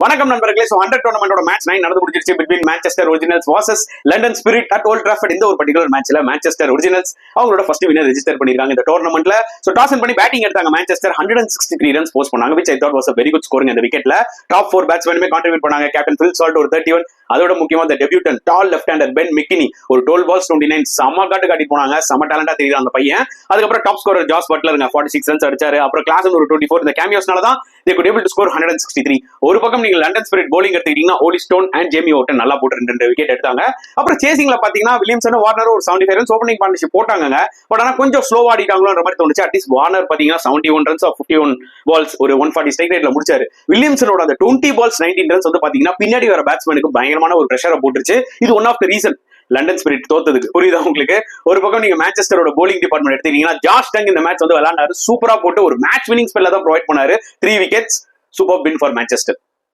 வணக்கம் நண்பர்களே. So 100 டோர்னமெண்டோட match 9 நடந்து முடிஞ்சிருச்சு between Manchester Originals vs London Spirit at Old Trafford. இந்த ஒரு பர்టిక్యులர் மேட்ச்ல Manchester Originals அவங்களோட ஃபர்ஸ்ட் வின்னர் ரெஜிஸ்டர் பண்ணிருக்காங்க இந்த டோர்னமெண்ட்ல. சோ டாஸ் பண்ணி பேட்டிங் எடுத்தாங்க. Manchester 163 ரன்ஸ் போஸ்ட் பண்ணாங்க, which I thought was a very good scoring அந்த விக்கெட்ல. டாப் 4 பேட்ஸ்மேனுமே கான்ட்ரிபியூட் பண்ணாங்க. கேப்டன் Phil Salt ஒரு 31, அதோட முக்கியமா அந்த டெபியூட்டன்ட் டால் லெஃப்ட் ஹேண்டர் Ben McKinney ஒரு 12 balls 29 செம காட்டி போனாங்க. செம டேலண்டா தெரியுது அந்த பையன். அதுக்கப்புறம் டாப் ஸ்கோரர் ஜாஸ் பட்லருங்க 46 ரன்ஸ் அடிச்சாரு. அப்புறம் கிளாசன் ஒரு 24. இந்த கேமியோஸ்னால தான் they could able to score 163. ஒரு பக்கம் நீங்க லண்டன் ஸ்பிரிட் bowling எடுத்துக்கிட்டீங்கன்னா ஓலி ஸ்டோன் அண்ட் ஜேமி ஓட்டன் நல்லா போட்டு 2 விக்கெட் எடுத்தாங்க. அப்புறம் சேசிங்ல பாத்தீங்கன்னா வில்லியம்சன் வார்னர் ஒரு 75 ரன்ஸ் ஓப்பனிங் பார்ட்னர்ஷிப் போட்டாங்க. பட் ஆனா கொஞ்சம் ஸ்லோவா ஆடிட்டாங்களோன்ற மாதிரி தோணுச்சு. அட்லீஸ்ட் வார்னர் பாத்தீங்கன்னா 71 ரன்ஸ் 51 பால்ஸ் ஒரு 140 ஸ்ட்ரைக் ரேட்ல முடிச்சாரு. வில்லியம்சனோட அந்த 20 balls 19 ரன்ஸ் வந்து பாத்தீங்கன்னா பின்னாடி வர பேட்ஸ்மேனுக்கு பயங்கரமான ஒரு பிரஷரை போட்டுருச்சு. இது one of the reason London Spirit தோத்ததுக்கு. புரியுதா உங்களுக்கு? ஒரு பக்கம் நீங்க மான்செஸ்டரோட போலிங் டிபார்ட்மெண்ட் எடுத்தீங்கன்னா ஜாஷ் டங் இந்த மேட்ச் வந்து விளையாண்டாரு. சூப்பரா போட்டு ஒரு மேட்ச் வினிங் ஸ்பெல்ல தான் ப்ரொவைட் பண்ணாரு. 3 wickets. Super win for Manchester.